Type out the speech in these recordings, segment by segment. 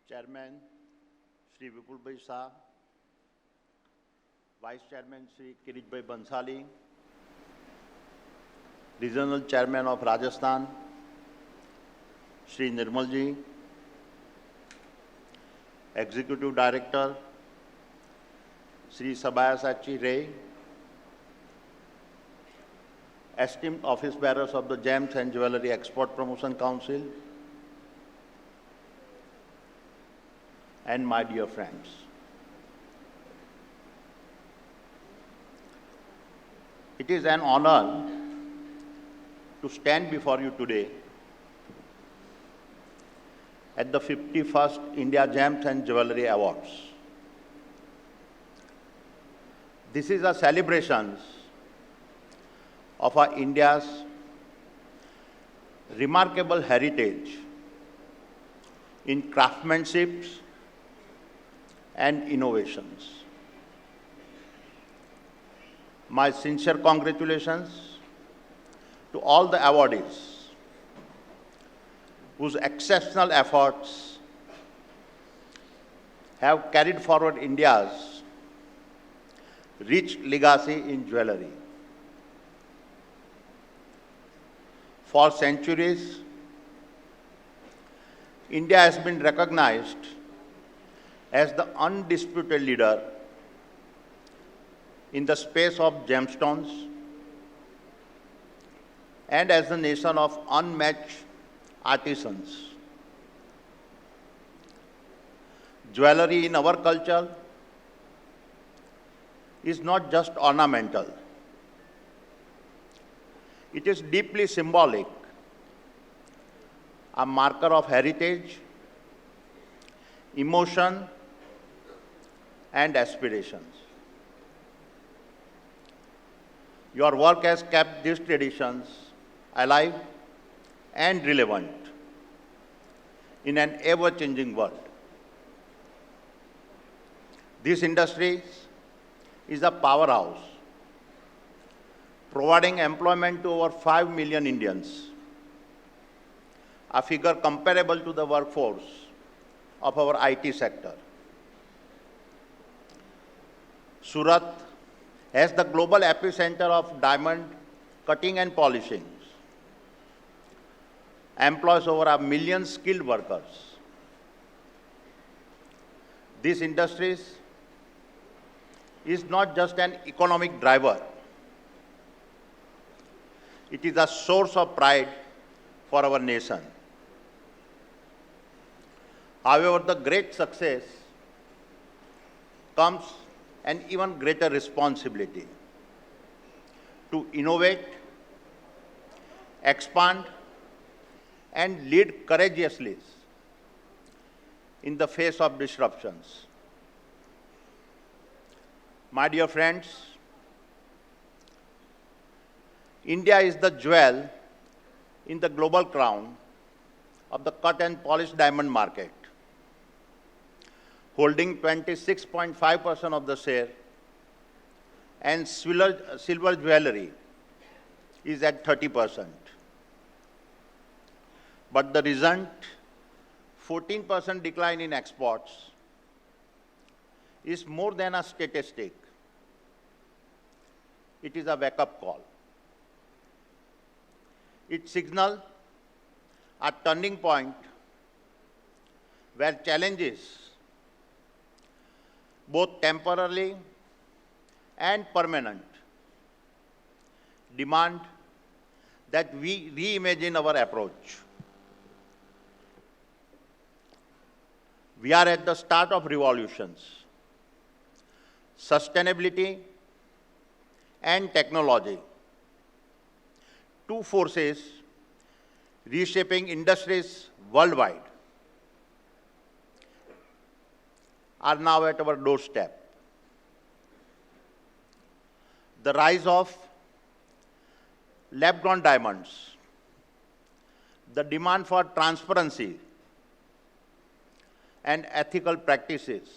Chairman Shri Vipul Bhai Shah, Vice Chairman Shri Kirish Bhai Bansali, Regional Chairman of Rajasthan Shri Nirmal Ji, Executive Director Shri Sabayasachi Ray, esteemed office bearers of the Gems and Jewellery Export Promotion Council, and my dear friends. It is an honor to stand before you today at the 51st India Gems and Jewellery Awards. This is a celebration of our India's remarkable heritage in craftsmanship and innovations. My sincere congratulations to all the awardees whose exceptional efforts have carried forward India's rich legacy in jewellery. For centuries, India has been recognized as the undisputed leader in the space of gemstones and as the nation of unmatched artisans. Jewellery in our culture is not just ornamental. It is deeply symbolic, a marker of heritage, emotion, and aspirations. Your work has kept these traditions alive and relevant in an ever-changing world. This industry is a powerhouse, providing employment to over 5 million Indians, a figure comparable to the workforce of our IT sector. Surat, as the global epicenter of diamond cutting and polishing, employs over 1 million skilled workers. This industry is not just an economic driver. It is a source of pride for our nation. However, the great success comes an even greater responsibility to innovate, expand, and lead courageously in the face of disruptions. My dear friends, India is the jewel in the global crown of the cut and polished diamond market, holding 26.5% of the share, and silver jewellery is at 30%. But the recent 14% decline in exports is more than a statistic. It is a wake-up call. It signals a turning point where challenges, both temporary and permanent, demand that we reimagine our approach. We are at the start of revolutions. Sustainability and technology, two forces reshaping industries worldwide, are now at our doorstep. The rise of lab-grown diamonds, the demand for transparency and ethical practices,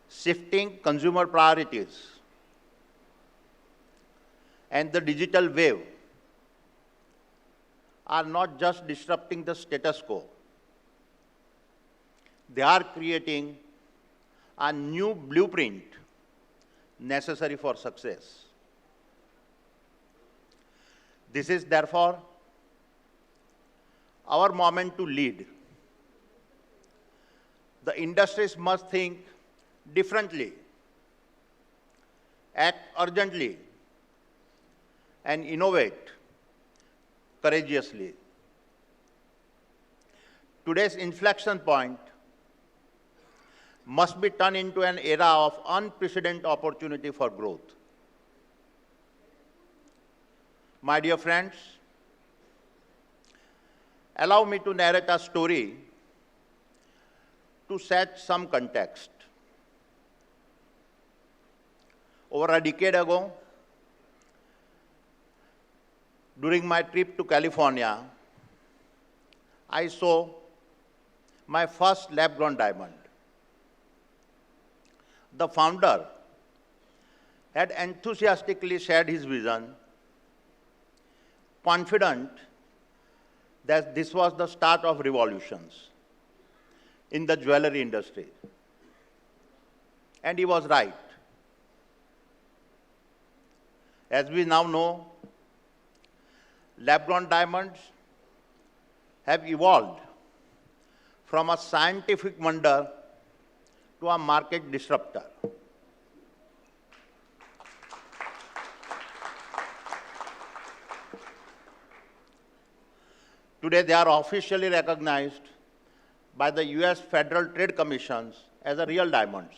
shifting consumer priorities, and the digital wave are not just disrupting the status quo. They are creating a new blueprint necessary for success. This is therefore our moment to lead. The industries must think differently, act urgently, and innovate courageously. Today's inflection point must be turned into an era of unprecedented opportunity for growth. My dear friends, allow me to narrate a story to set some context. Over a decade ago, during my trip to California, I saw my first lab-grown diamond. The founder had enthusiastically shared his vision, confident that this was the start of revolutions in the jewelry industry. And he was right. As we now know, lab-grown diamonds have evolved from a scientific wonder to a market disruptor. Today, they are officially recognized by the US Federal Trade Commissions as a real diamonds.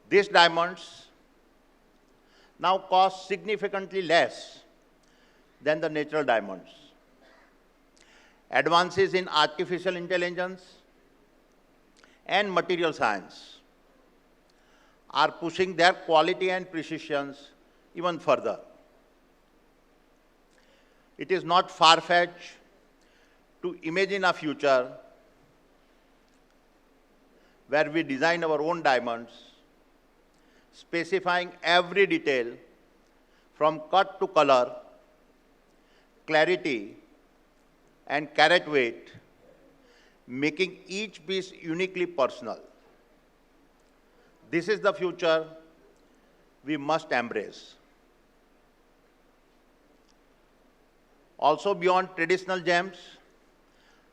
These diamonds now cost significantly less than the natural diamonds. Advances in artificial intelligence and material science are pushing their quality and precision even further. It is not far-fetched to imagine a future where we design our own diamonds, specifying every detail from cut to color, clarity, and carat weight, making each piece uniquely personal. This is the future we must embrace. Also, beyond traditional gems,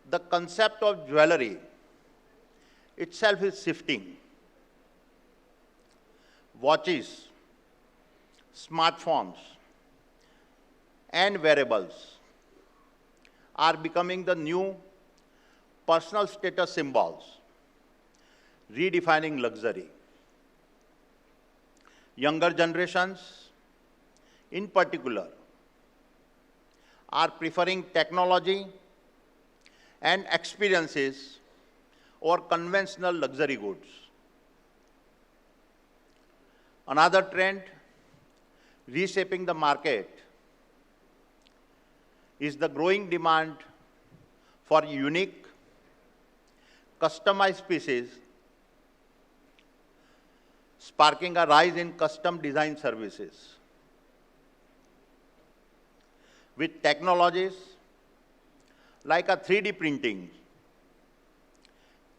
the concept of jewelry itself is shifting. Watches, smartphones, and wearables are becoming the new personal status symbols, redefining luxury. Younger generations, in particular, are preferring technology and experiences over conventional luxury goods. Another trend reshaping the market is the growing demand for unique, customized pieces, sparking a rise in custom design services. With technologies like a 3D printing,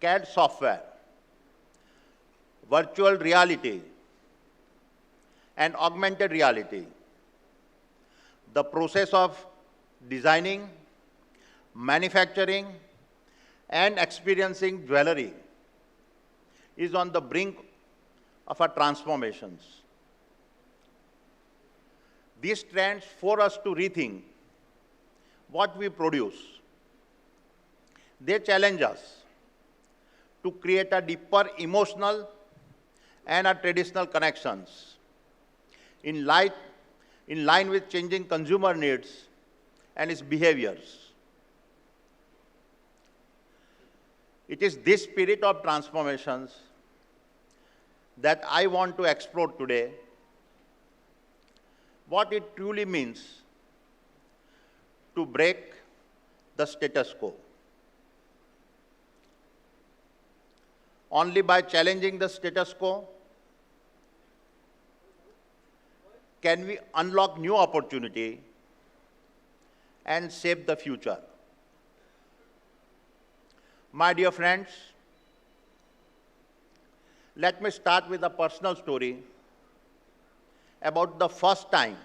CAD software, virtual reality, and augmented reality, the process of designing, manufacturing, and experiencing jewelry is on the brink of a transformations. These trends force us to rethink what we produce. They challenge us to create a deeper emotional and a traditional connections in line with changing consumer needs and its behaviors. It is this spirit of transformations that I want to explore today, what it truly means to break the status quo. Only by challenging the status quo can we unlock new opportunity and shape the future. My dear friends, let me start with a personal story about the first time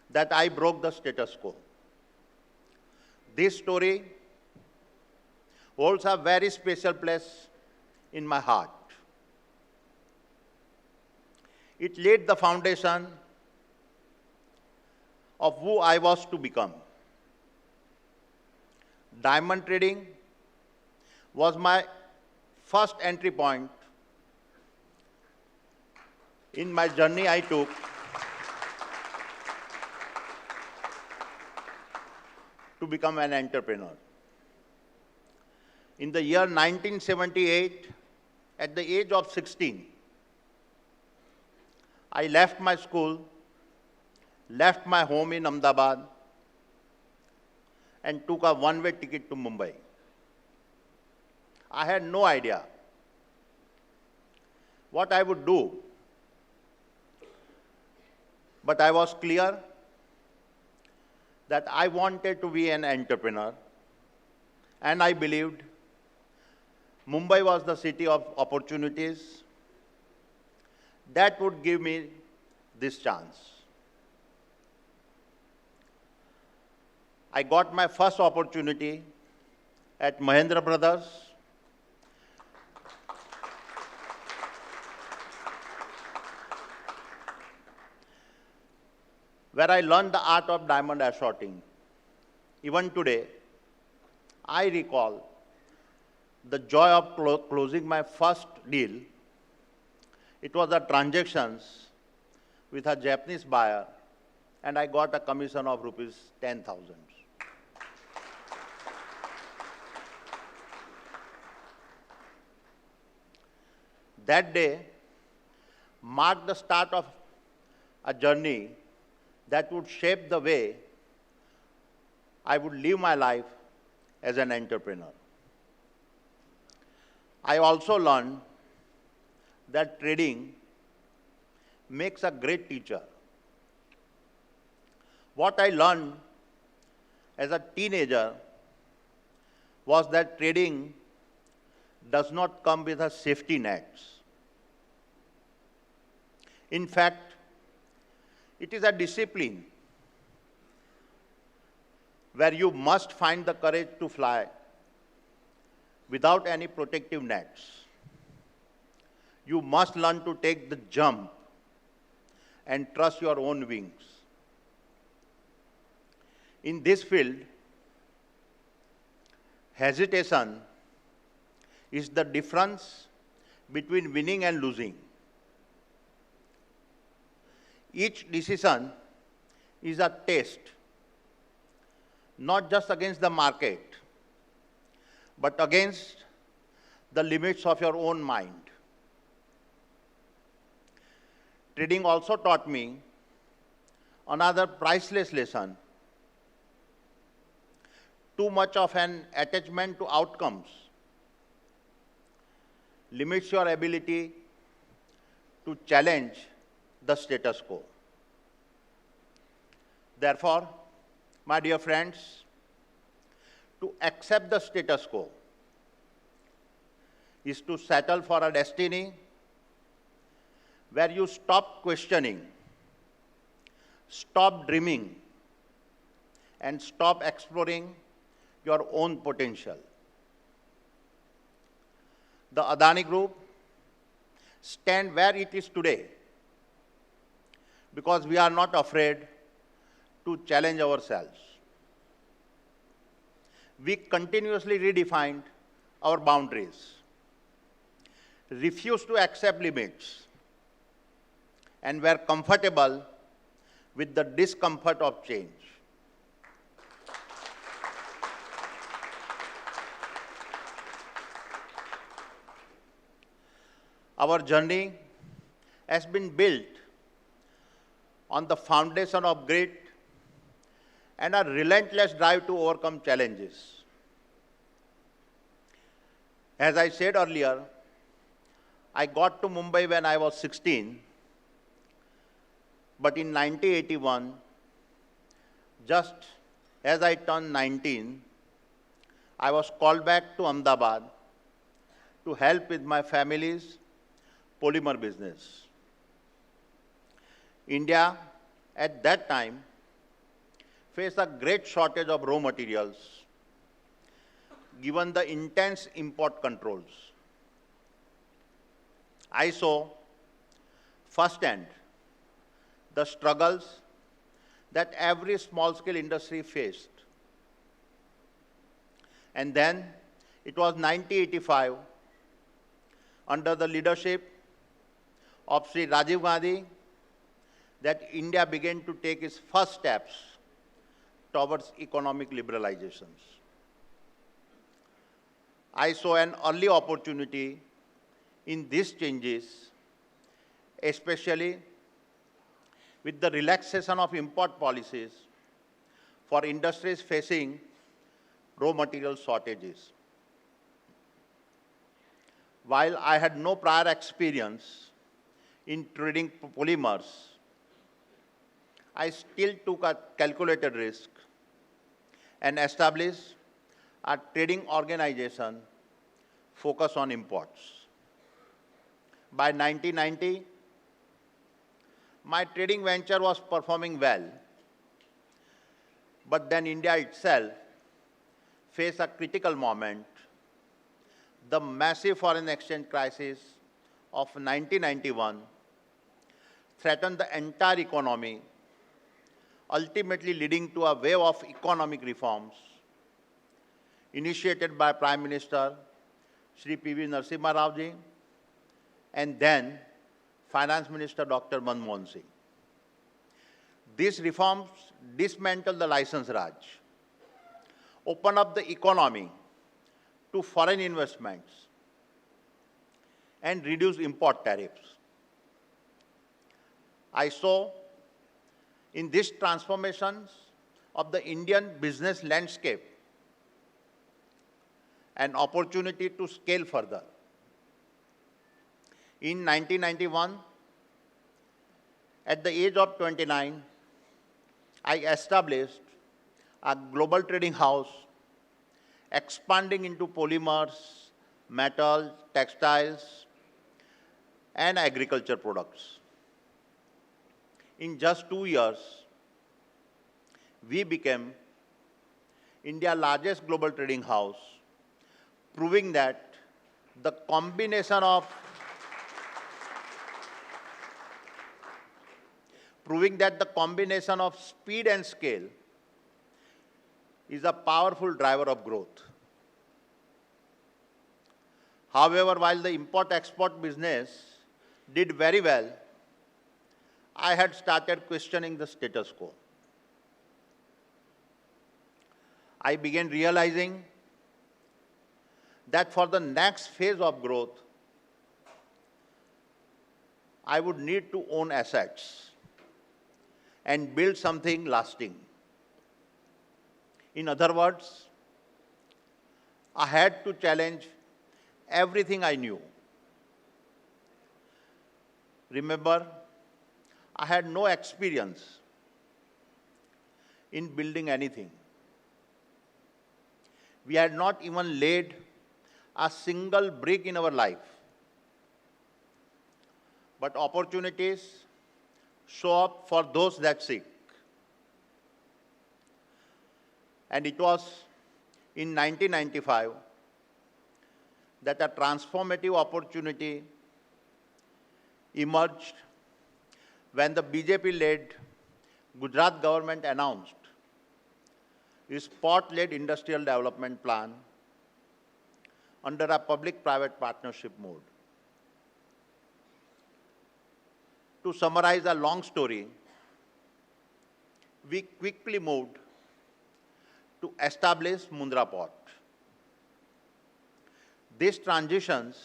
that I broke the status quo. This story holds a very special place in my heart. It laid the foundation of who I was to become. Diamond trading was my first entry point in my journey I took to become an entrepreneur. In the year 1978, at the age of 16, I left my school, left my home in Ahmedabad, and took a one-way ticket to Mumbai. I had no idea what I would do, but I was clear that I wanted to be an entrepreneur, and I believed Mumbai was the city of opportunities that would give me this chance. I got my first opportunity at Mahindra Brothers, where I learned the art of diamond assorting. Even today, I recall the joy of closing my first deal. It was a transactions with a Japanese buyer, and I got a commission of rupees 10,000. That day marked the start of a journey that would shape the way I would live my life as an entrepreneur. I also learned that trading makes a great teacher. What I learned as a teenager was that trading does not come with a safety nets. In fact, it is a discipline where you must find the courage to fly without any protective nets. You must learn to take the jump and trust your own wings. In this field, hesitation is the difference between winning and losing. Each decision is a test, not just against the market, but against the limits of your own mind. Trading also taught me another priceless lesson. Too much of an attachment to outcomes limits your ability to challenge the status quo. Therefore, my dear friends, to accept the status quo is to settle for a destiny where you stop questioning, stop dreaming, and stop exploring your own potential. The Adani Group stands where it is today because we are not afraid to challenge ourselves. We continuously redefined our boundaries, refused to accept limits, and were comfortable with the discomfort of change. Our journey has been built on the foundation of grit and a relentless drive to overcome challenges. As I said earlier, I got to Mumbai when I was 16, but in 1981, just as I turned 19, I was called back to Ahmedabad to help with my family's polymer business. India, at that time, faced a great shortage of raw materials given the intense import controls. I saw firsthand the struggles that every small-scale industry faced. And then it was 1985, under the leadership of Sri Rajiv Gandhi, that India began to take its first steps towards economic liberalizations. I saw an early opportunity in these changes, especially with the relaxation of import policies for industries facing raw material shortages. While I had no prior experience in trading polymers, I still took a calculated risk and established a trading organization focused on imports. By 1990, my trading venture was performing well, but then India itself faced a critical moment. The massive foreign exchange crisis of 1991 threatened the entire economy, ultimately leading to a wave of economic reforms initiated by Prime Minister Shri P.V. Narasimha Rao ji and then Finance Minister Dr. Manmohan Singh. These reforms dismantled the license Raj, opened up the economy to foreign investments, and reduced import tariffs. I saw in these transformations of the Indian business landscape an opportunity to scale further. In 1991, at the age of 29, I established a global trading house expanding into polymers, metal, textiles, and agriculture products. In just 2 years, we became India's largest global trading house, proving that the combination of speed and scale is a powerful driver of growth. However, while the import-export business did very well, I had started questioning the status quo. I began realizing that for the next phase of growth, I would need to own assets and build something lasting. In other words, I had to challenge everything I knew. Remember, I had no experience in building anything. We had not even laid a single brick in our life. But opportunities show up for those that seek. And it was in 1995 that a transformative opportunity emerged when the BJP-led Gujarat government announced its port-led industrial development plan under a public-private partnership mode. To summarize a long story, we quickly moved to establish Mundra Port. These transitions,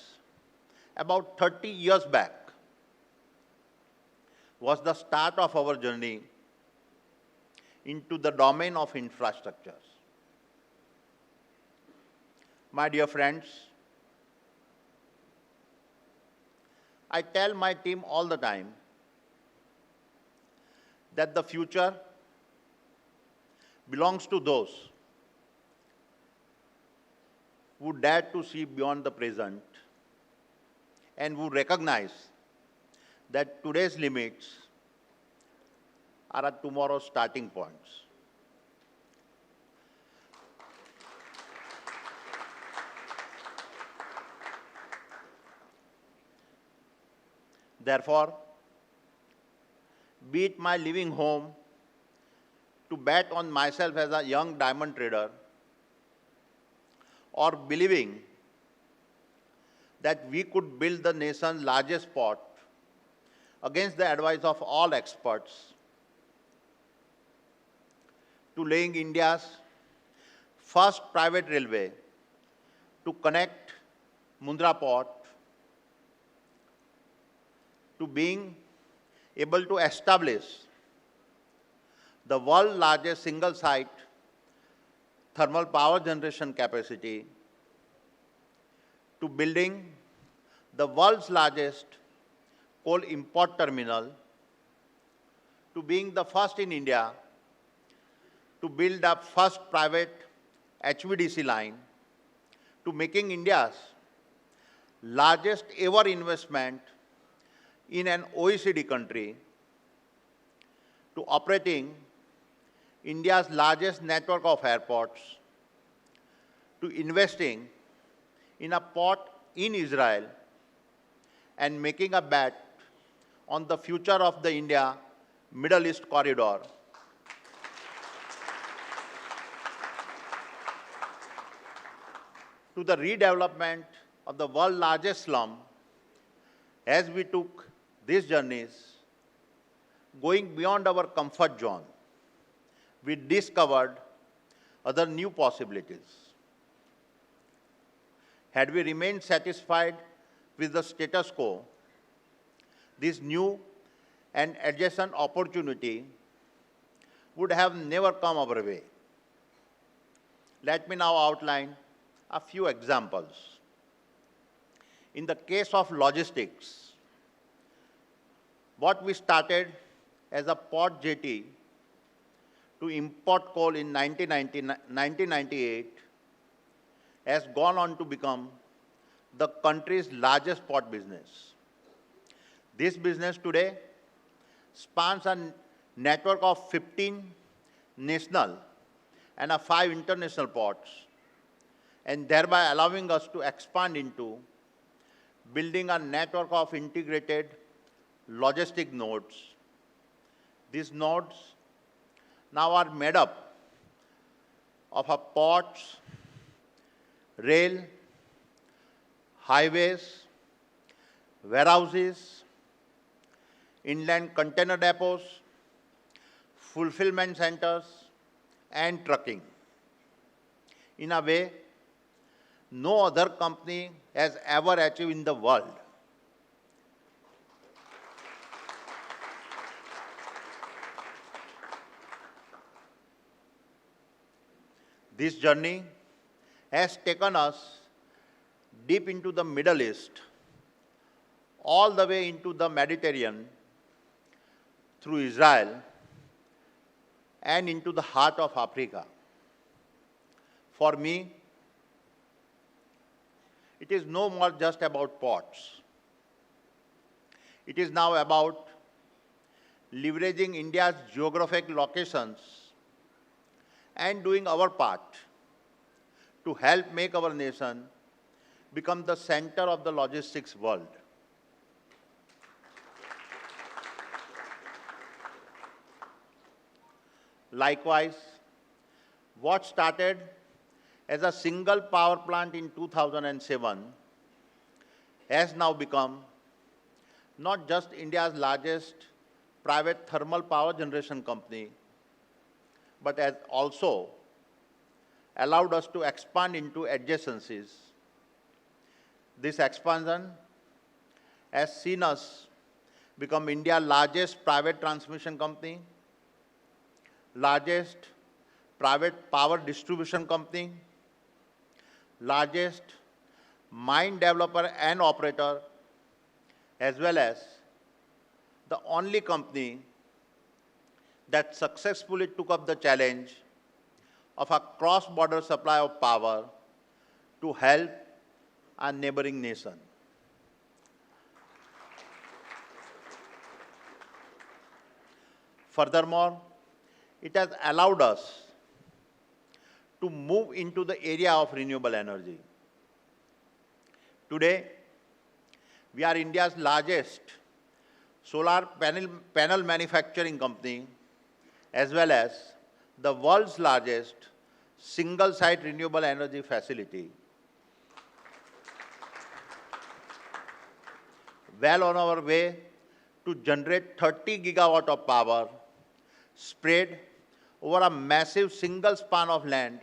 about 30 years back, was the start of our journey into the domain of infrastructures. My dear friends, I tell my team all the time that the future belongs to those who dare to see beyond the present and who recognize that today's limits are at tomorrow's starting points. Therefore, be it my leaving home to bet on myself as a young diamond trader, or believing that we could build the nation's largest port against the advice of all experts, to laying India's first private railway to connect Mundra port, to being able to establish the world's largest single-site thermal power generation capacity, to building the world's largest coal import terminal, to being the first in India to build up first private HVDC line, to making India's largest ever investment in an OECD country, to operating India's largest network of airports, to investing in a port in Israel and making a bet on the future of the India-Middle East corridor, to the redevelopment of the world's largest slum. As we took these journeys, going beyond our comfort zone, we discovered other new possibilities. Had we remained satisfied with the status quo, this new and adjacent opportunity would have never come our way. Let me now outline a few examples. In the case of logistics, what we started as a port jetty to import coal in 1998 has gone on to become the country's largest port business. This business today spans a network of 15 national and 5 international ports, and thereby allowing us to expand into building a network of integrated logistic nodes. These nodes now are made up of ports, rail, highways, warehouses, inland container depots, fulfillment centers, and trucking. In a way, no other company has ever achieved in the world. This journey has taken us deep into the Middle East, all the way into the Mediterranean, through Israel, and into the heart of Africa. For me, it is no more just about ports. It is now about leveraging India's geographic locations and doing our part to help make our nation become the center of the logistics world. Likewise, what started as a single power plant in 2007 has now become not just India's largest private thermal power generation company, but has also allowed us to expand into adjacencies. This expansion has seen us become India's largest private transmission company, largest private power distribution company, largest mine developer and operator, as well as the only company that successfully took up the challenge of a cross-border supply of power to help our neighboring nation. Furthermore, it has allowed us to move into the area of renewable energy. Today, we are India's largest solar panel manufacturing company, as well as the world's largest single-site renewable energy facility. Well on our way to generate 30 gigawatt of power spread over a massive single span of land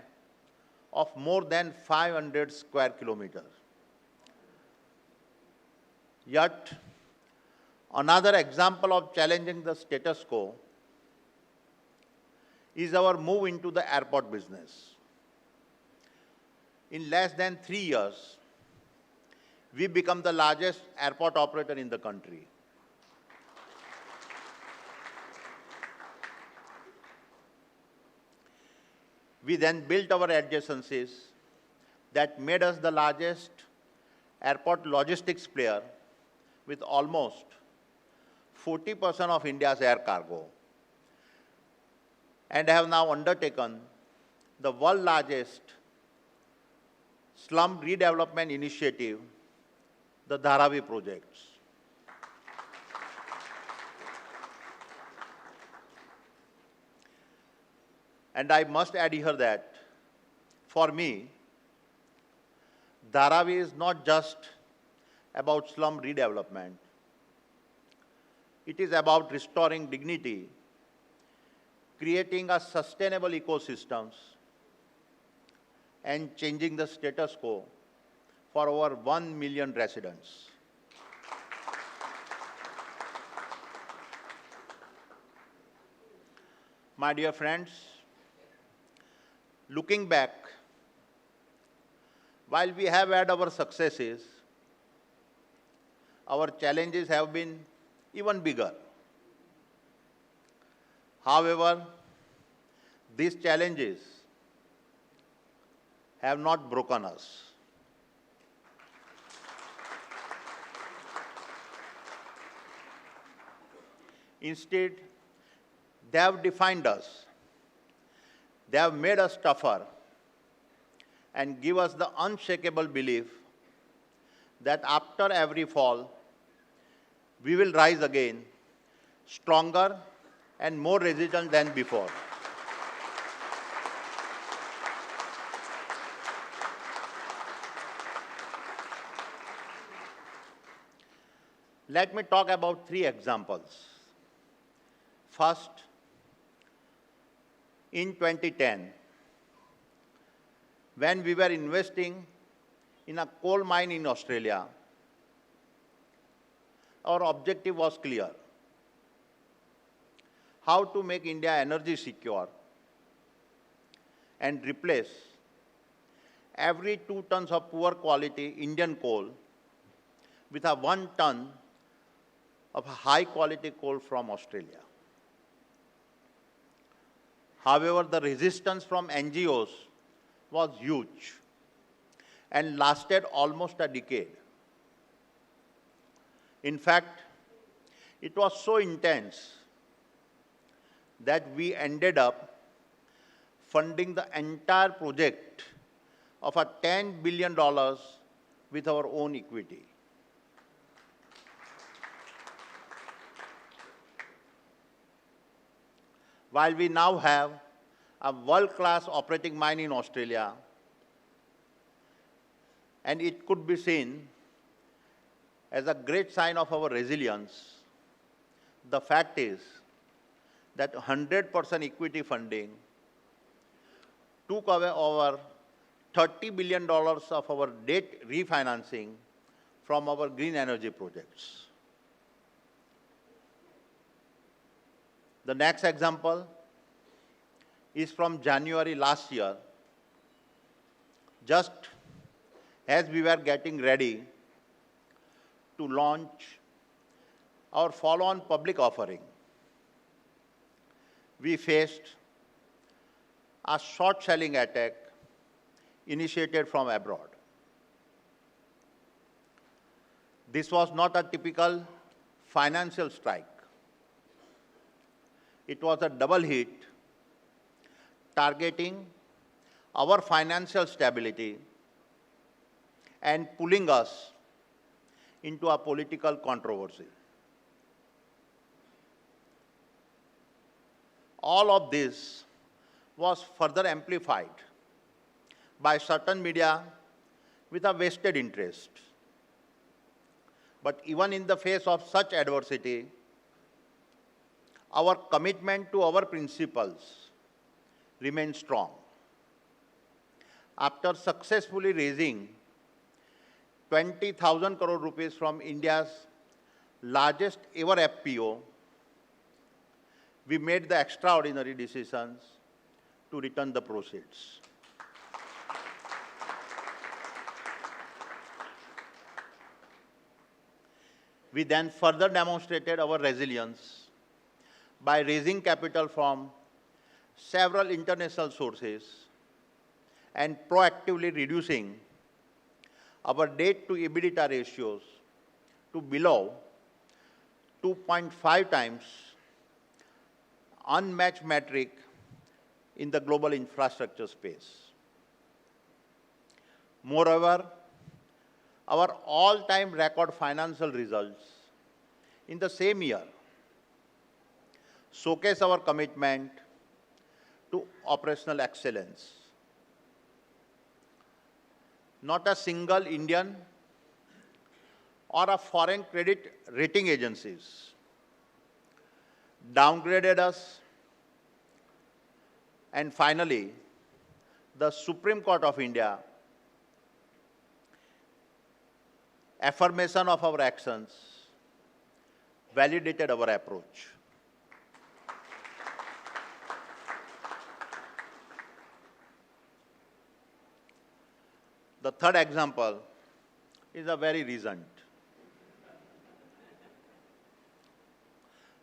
of more than 500 square kilometers. Yet, another example of challenging the status quo is our move into the airport business. In less than 3 years, we become the largest airport operator in the country. We then built our adjacencies that made us the largest airport logistics player with almost 40% of India's air cargo, and have now undertaken the world's largest slum redevelopment initiative, the Dharavi projects. And I must add here that, for me, Dharavi is not just about slum redevelopment. It is about restoring dignity, creating a sustainable ecosystems, and changing the status quo for over 1 million residents. My dear friends, looking back, while we have had our successes, our challenges have been even bigger. However, these challenges have not broken us. Instead, they have defined us. They have made us tougher and give us the unshakable belief that after every fall, we will rise again, stronger and more resilient than before. Let me talk about 3 examples. First, in 2010, when we were investing in a coal mine in Australia, our objective was clear: how to make India energy secure and replace every 2 tons of poor quality Indian coal with a 1 ton of high quality coal from Australia. However, the resistance from NGOs was huge and lasted almost a decade. In fact, it was so intense that we ended up funding the entire project of a $10 billion with our own equity. While we now have a world-class operating mine in Australia, and it could be seen as a great sign of our resilience, the fact is that 100% equity funding took away over $30 billion of our debt refinancing from our green energy projects. The next example is from January last year. Just as we were getting ready to launch our follow-on public offering, we faced a short selling attack initiated from abroad. This was not a typical financial strike. It was a double hit targeting our financial stability and pulling us into a political controversy. All of this was further amplified by certain media with a vested interest. But even in the face of such adversity, our commitment to our principles remains strong. After successfully raising 20,000 crore rupees from India's largest ever FPO, we made the extraordinary decisions to return the proceeds. We then further demonstrated our resilience by raising capital from several international sources and proactively reducing our debt to EBITDA ratios to below 2.5 times, unmatched metric in the global infrastructure space. Moreover, our all-time record financial results in the same year showcase our commitment to operational excellence. Not a single Indian or a foreign credit rating agencies downgraded us. And finally, the Supreme Court of India affirmation of our actions validated our approach. The third example is a very recent.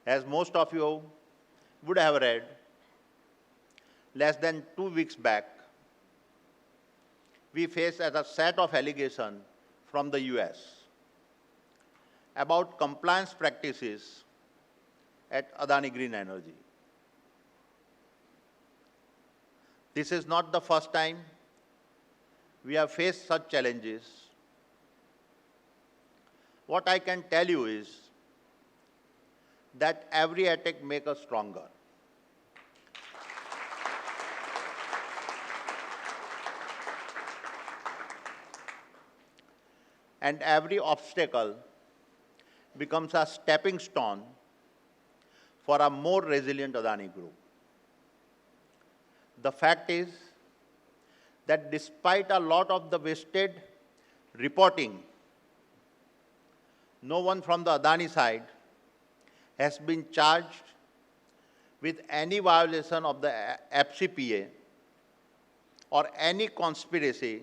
As most of you would have read, less than 2 weeks back, we faced as a set of allegations from the US about compliance practices at Adani Green Energy. This is not the first time we have faced such challenges. What I can tell you is that every attack makes us stronger. And every obstacle becomes a stepping stone for a more resilient Adani Group. The fact is that despite a lot of the wasted reporting, no one from the Adani side has been charged with any violation of the FCPA or any conspiracy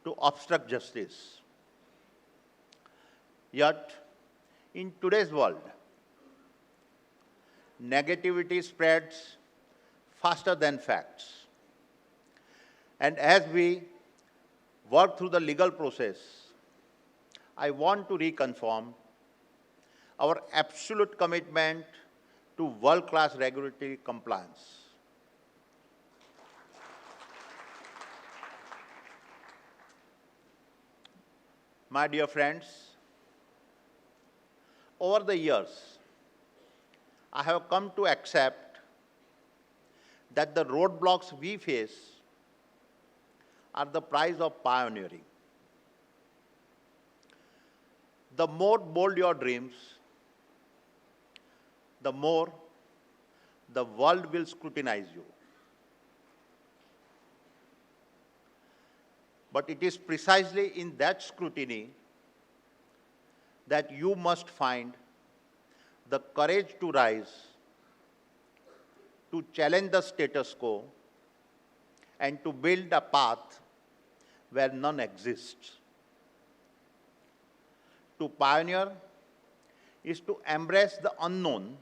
to obstruct justice. Yet, in today's world, negativity spreads faster than facts. And as we work through the legal process, I want to reconfirm our absolute commitment to world-class regulatory compliance. My dear friends, over the years, I have come to accept that the roadblocks we face are the price of pioneering. The more bold your dreams, the more the world will scrutinize you. But it is precisely in that scrutiny that you must find the courage to rise, to challenge the status quo, and to build a path where none exists. To pioneer is to embrace the unknown,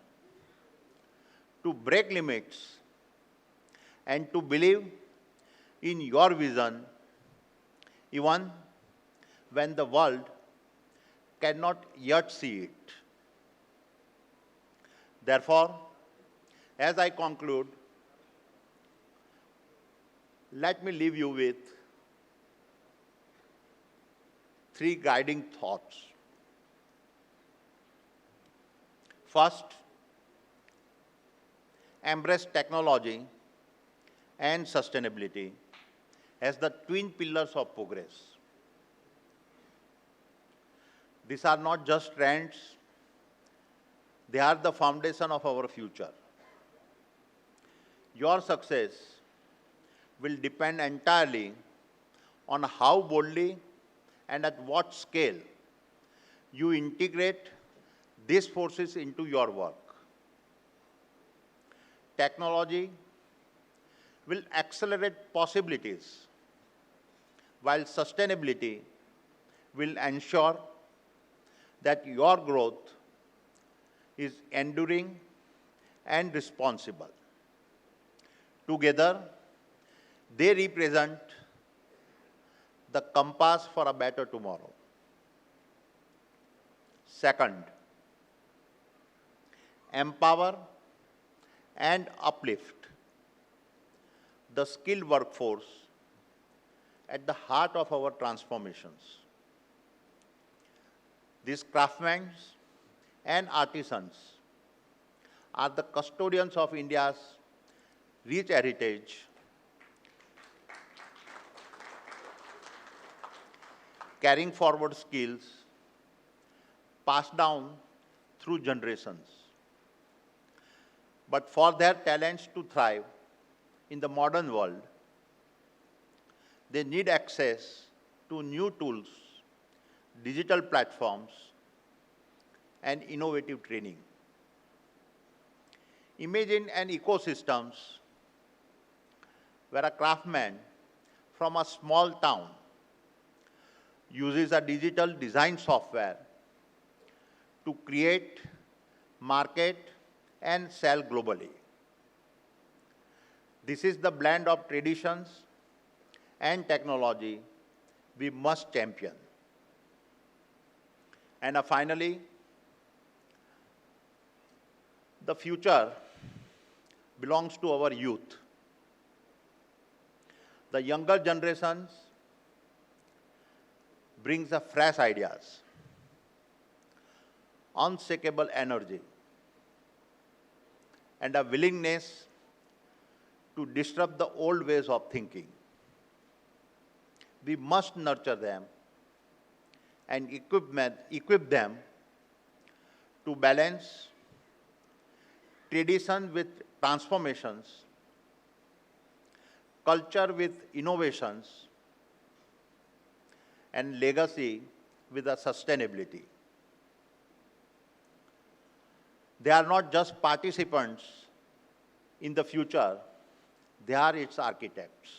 to break limits, and to believe in your vision even when the world cannot yet see it. Therefore, as I conclude, let me leave you with three guiding thoughts. First, embrace technology and sustainability as the twin pillars of progress. These are not just trends, they are the foundation of our future. Your success will depend entirely on how boldly and at what scale you integrate these forces into your work. Technology will accelerate possibilities, while sustainability will ensure that your growth is enduring and responsible. Together, they represent the compass for a better tomorrow. Second, empower and uplift the skilled workforce at the heart of our transformations. These craftsmen and artisans are the custodians of India's rich heritage, carrying forward skills passed down through generations. But for their talents to thrive in the modern world, they need access to new tools, digital platforms, and innovative training. Imagine an ecosystem where a craftsman from a small town uses a digital design software to create, market, and sell globally. This is the blend of traditions and technology we must champion. And finally, the future belongs to our youth. The younger generations brings a fresh ideas, unshakable energy, and a willingness to disrupt the old ways of thinking. We must nurture them and equip them to balance tradition with transformations, culture with innovations, and legacy with a sustainability. They are not just participants in the future, they are its architects.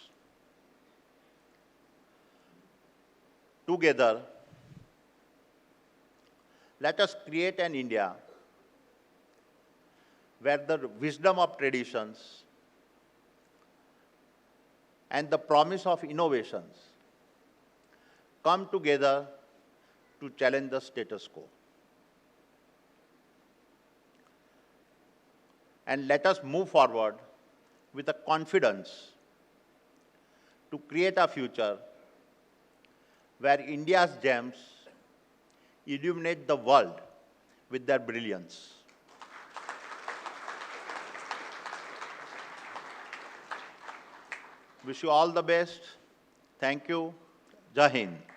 Together, let us create an India where the wisdom of traditions and the promise of innovations come together to challenge the status quo. And let us move forward with the confidence to create a future where India's gems illuminate the world with their brilliance. Wish you all the best. Thank you. Jai Hind.